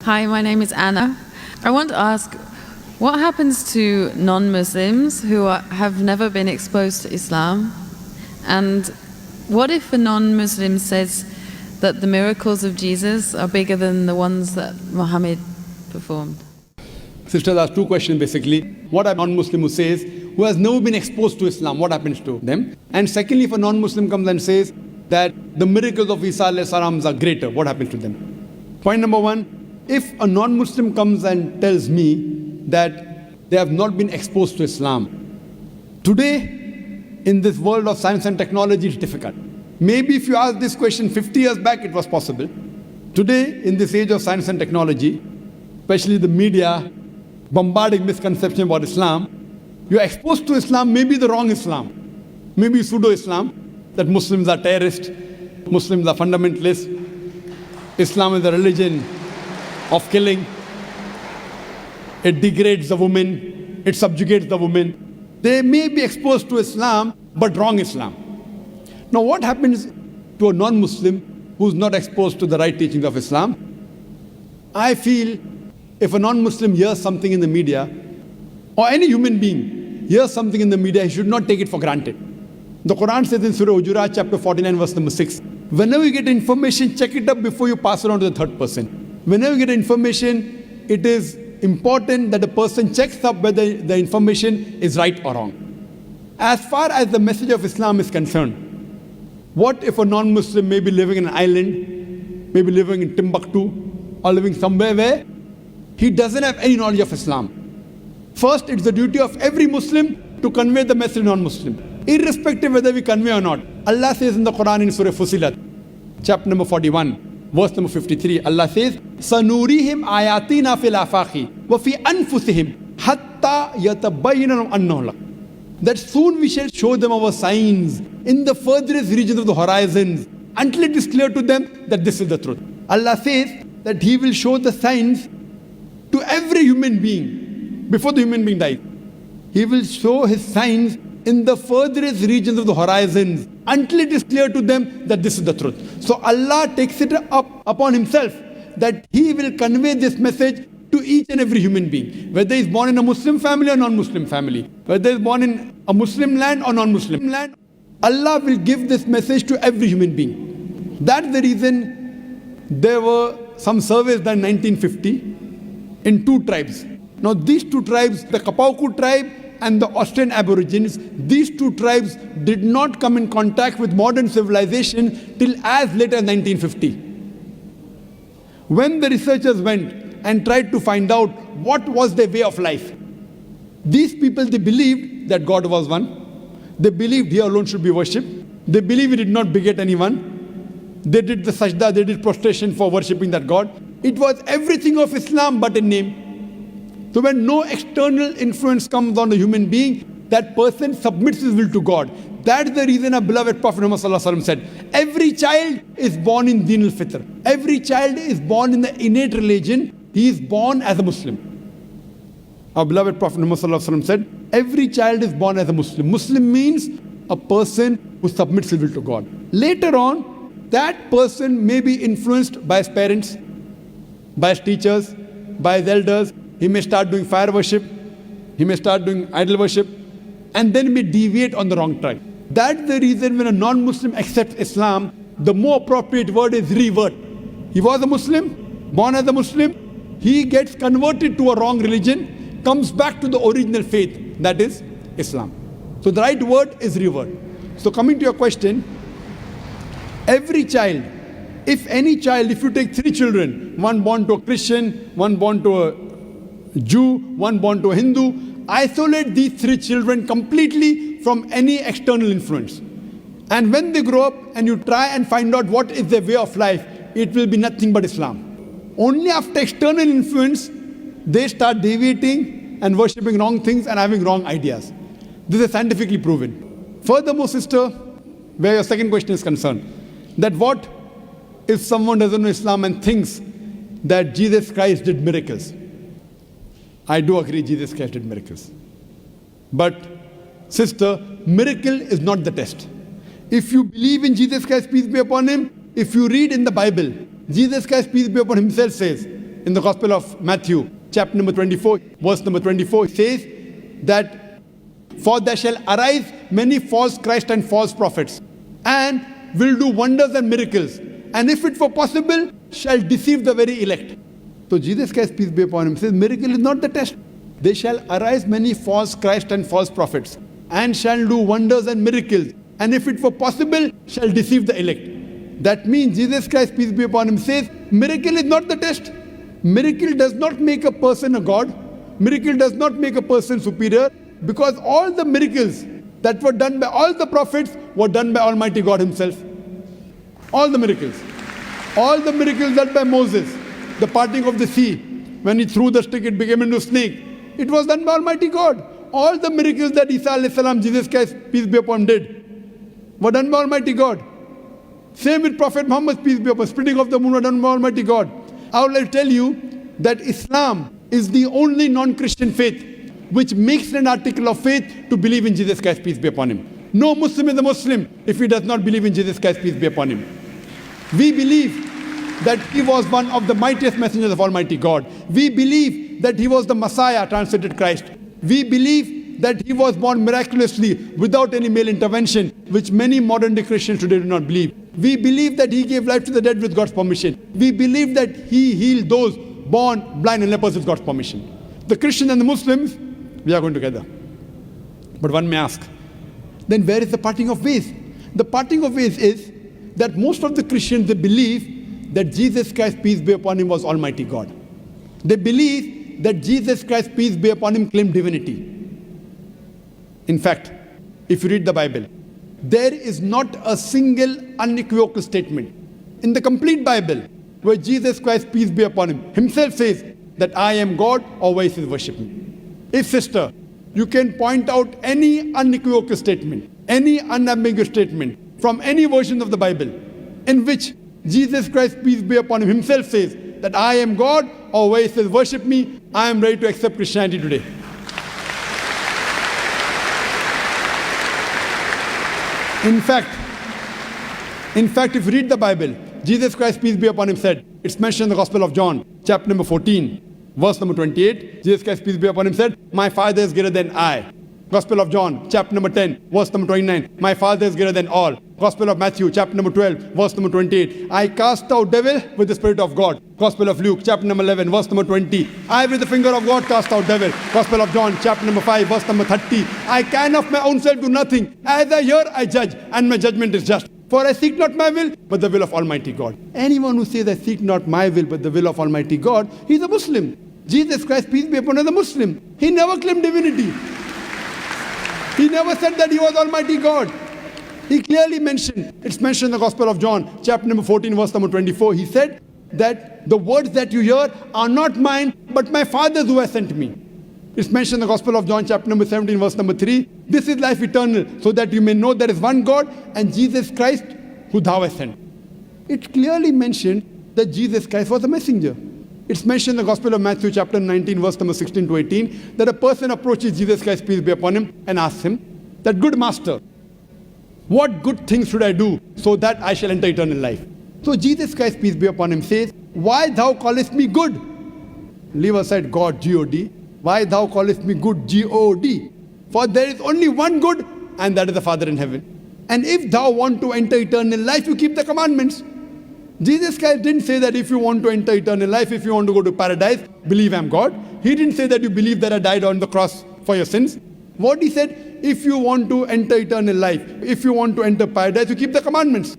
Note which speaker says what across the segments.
Speaker 1: Hi, my name is Anna. I want to ask, what happens to non-Muslims who have never been exposed to Islam? And what if a non-Muslim says that the miracles of Jesus are bigger than the ones that Muhammad performed?
Speaker 2: Sister, there are two questions basically. What a non-Muslim who says, who has never been exposed to Islam, what happens to them? And secondly, if a non-Muslim comes and says that the miracles of Isa alayhi salam are greater, what happens to them? Point number one, if a non-Muslim comes and tells me that they have not been exposed to Islam, today in this world of science and technology, it's difficult. Maybe if you asked this question 50 years back, it was possible. Today, in this age of science and technology, especially the media bombarding misconception about Islam, you are exposed to Islam, maybe the wrong Islam, maybe pseudo-Islam, that Muslims are terrorists, Muslims are fundamentalists, Islam is a religion of killing, it degrades the woman, it subjugates the woman. They may be exposed to Islam, but wrong Islam. Now what happens to a non-Muslim who's not exposed to the right teachings of Islam? I feel if a non-Muslim hears something in the media, or any human being hears something in the media, he should not take it for granted. The Quran says in Surah Hujurat, chapter 49, verse number 6, whenever you get information, check it up before you pass it on to the third person. Whenever you get information, it is important that the person checks up whether the information is right or wrong. As far as the message of Islam is concerned, what if a non-Muslim may be living in an island, maybe living in Timbuktu, or living somewhere where he doesn't have any knowledge of Islam? First, it's the duty of every Muslim to convey the message to non-Muslim, irrespective whether we convey or not. Allah says in the Quran in Surah Fusilat, chapter number 41, verse number 53, Allah says, سَنُورِيهِمْ آيَاتِنَا فِي الْآفَاقِ وَفِي أَنفُسِهِمْ حَتَّى يَتَبَيَّنَ أَنَّهُ الْحَقُّ. That soon we shall show them our signs in the furthest regions of the horizons until it is clear to them that this is the truth. Allah says that He will show the signs to every human being before the human being dies. He will show His signs in the furthest regions of the horizons until it is clear to them that this is the truth. So Allah takes it up upon Himself that He will convey this message to each and every human being, whether he's born in a Muslim family or non-Muslim family, whether he's born in a Muslim land or non-Muslim land. Allah will give this message to every human being. That's the reason there were some surveys done in 1950 in two tribes. Now these two tribes, the Kapauku tribe and the Australian Aborigines, these two tribes did not come in contact with modern civilization till as late as 1950. When the researchers went and tried to find out what was their way of life, these people, they believed that God was one. They believed He alone should be worshipped. They believed He did not beget anyone. They did the sajda, they did prostration for worshipping that God. It was everything of Islam but in name. So when no external influence comes on a human being, that person submits his will to God. That's the reason our beloved Prophet Muhammad said, every child is born in Deen al-Fitr. Every child is born in the innate religion. He is born as a Muslim. Our beloved Prophet Muhammad said, every child is born as a Muslim. Muslim means a person who submits his will to God. Later on, that person may be influenced by his parents, by his teachers, by his elders. He may start doing fire worship, he may start doing idol worship, and then may deviate on the wrong track. That's the reason when a non-Muslim accepts Islam, the more appropriate word is revert. He was a Muslim, born as a Muslim, he gets converted to a wrong religion, comes back to the original faith, that is Islam. So the right word is revert. So coming to your question, every child, if any child, if you take 3 children, one born to a Christian, one born to a Jew, one born to a Hindu, isolate these 3 children completely from any external influence. And when they grow up and you try and find out what is their way of life, it will be nothing but Islam. Only after external influence, they start deviating and worshipping wrong things and having wrong ideas. This is scientifically proven. Furthermore, sister, where your second question is concerned, that what if someone doesn't know Islam and thinks that Jesus Christ did miracles? I do agree Jesus Christ did miracles. But, sister, miracle is not the test. If you believe in Jesus Christ, peace be upon Him, if you read in the Bible, Jesus Christ, peace be upon Himself, says in the Gospel of Matthew, chapter number 24, verse number 24, it says that, "For there shall arise many false Christ and false prophets, and will do wonders and miracles, and if it were possible, shall deceive the very elect." So Jesus Christ, peace be upon him, says miracle is not the test. There shall arise many false Christ and false prophets, and shall do wonders and miracles, and if it were possible, shall deceive the elect. That means Jesus Christ, peace be upon him, says miracle is not the test. Miracle does not make a person a god. Miracle does not make a person superior, because all the miracles that were done by all the prophets were done by Almighty God himself. All the miracles. All the miracles done by Moses, the parting of the sea, when he threw the stick, it became into a snake. It was done by Almighty God. All the miracles that Isa alayhi salam, Jesus Christ, peace be upon him, did were done by Almighty God. Same with Prophet Muhammad, peace be upon him, splitting of the moon were done by Almighty God. I would like to tell you that Islam is the only non-Christian faith which makes an article of faith to believe in Jesus Christ, peace be upon him. No Muslim is a Muslim if he does not believe in Jesus Christ, peace be upon him. We believe that he was one of the mightiest messengers of Almighty God. We believe that he was the Messiah, translated Christ. We believe that he was born miraculously without any male intervention, which many modern day Christians today do not believe. We believe that he gave life to the dead with God's permission. We believe that he healed those born blind and lepers with God's permission. The Christians and the Muslims, we are going together. But one may ask, then where is the parting of ways? The parting of ways is that most of the Christians, they believe that Jesus Christ, peace be upon him, was Almighty God. They believe that Jesus Christ, peace be upon him, claimed divinity. In fact, if you read the Bible, there is not a single unequivocal statement in the complete Bible where Jesus Christ, peace be upon him, himself says that I am God, or where he says worship me. If, sister, you can point out any unequivocal statement, any unambiguous statement from any version of the Bible in which Jesus Christ, peace be upon him, himself says that I am God, or where he says worship me, I am ready to accept Christianity today. In fact, if you read the Bible, Jesus Christ, peace be upon him, said, it's mentioned in the Gospel of John, chapter number 14, verse number 28, Jesus Christ, peace be upon him, said, my Father is greater than I. Gospel of John, chapter number 10, verse number 29, my Father is greater than all. Gospel of Matthew, chapter number 12, verse number 28, I cast out devil with the Spirit of God. Gospel of Luke, chapter number 11, verse number 20, I with the finger of God cast out devil. Gospel of John, chapter number 5, verse number 30, I can of my own self do nothing. As I hear, I judge, and my judgment is just. For I seek not my will, but the will of Almighty God. Anyone who says, I seek not my will, but the will of Almighty God, he's a Muslim. Jesus Christ, peace be upon him, is a Muslim. He never claimed divinity. He never said that he was Almighty God. He clearly mentioned, it's mentioned in the Gospel of John, chapter number 14, verse number 24. He said that the words that you hear are not mine, but my Father's who has sent me. It's mentioned in the Gospel of John, chapter number 17, verse number 3. This is life eternal, so that you may know there is one God and Jesus Christ who thou hast sent. It clearly mentioned that Jesus Christ was a messenger. It's mentioned in the Gospel of Matthew, chapter 19, verse number 16 to 18, that a person approaches Jesus Christ, peace be upon him, and asks him that, good master, what good things should I do so that I shall enter eternal life? So Jesus Christ, peace be upon him, says, why thou callest me good? Leave aside God, G-O-D. Why thou callest me good, G-O-D? For there is only one good, and that is the Father in heaven. And if thou want to enter eternal life, you keep the commandments. Jesus Christ didn't say that if you want to enter eternal life, if you want to go to paradise, believe I'm God. He didn't say that you believe that I died on the cross for your sins. What he said, if you want to enter eternal life, if you want to enter paradise, you keep the commandments.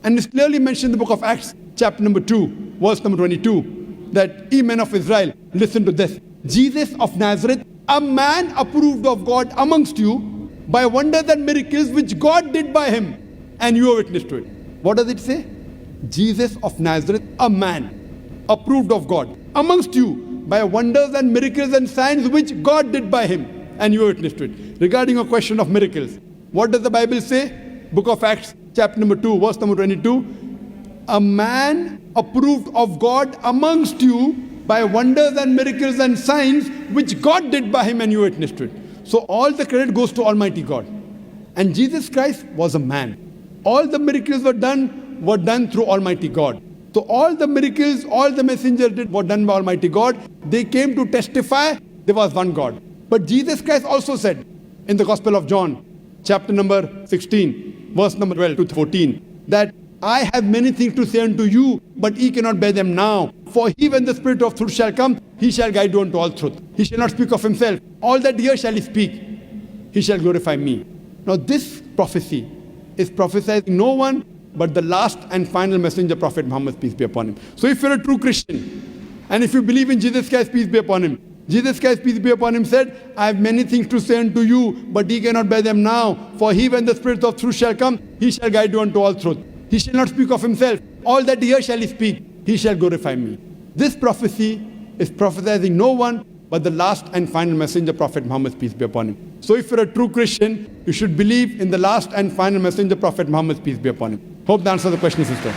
Speaker 2: And it's clearly mentioned in the book of Acts, chapter number 2, verse number 22, that ye men of Israel, listen to this. Jesus of Nazareth, a man approved of God amongst you by wonders and miracles which God did by him, and you are witness to it. What does it say? Jesus of Nazareth, a man approved of God amongst you by wonders and miracles and signs which God did by him, and you are witness to it. Regarding a question of miracles, what does the Bible say? Book of Acts, chapter number 2, verse number 22. A man approved of God amongst you by wonders and miracles and signs which God did by him, and you witness to it. So all the credit goes to Almighty God. And Jesus Christ was a man. All the miracles were done through Almighty God. So all the miracles, all the messengers did were done by Almighty God. They came to testify there was one God. But Jesus Christ also said in the Gospel of John, chapter number 16, verse number 12 to 14, that I have many things to say unto you, but ye cannot bear them now. For he, when the Spirit of truth shall come, he shall guide you unto all truth. He shall not speak of himself. All that here shall he speak. He shall glorify me. Now this prophecy is prophesied no one but the last and final messenger, Prophet Muhammad, peace be upon him. So if you're a true Christian, and if you believe in Jesus Christ, peace be upon him, Jesus Christ, peace be upon him, said, I have many things to say unto you, but ye cannot bear them now. For he, when the Spirit of truth shall come, he shall guide you unto all truth. He shall not speak of himself. All that here shall he speak. He shall glorify me. This prophecy is prophesizing no one but the last and final messenger, Prophet Muhammad, peace be upon him. So if you're a true Christian, you should believe in the last and final messenger, Prophet Muhammad, peace be upon him. Hope that answers the question, sister.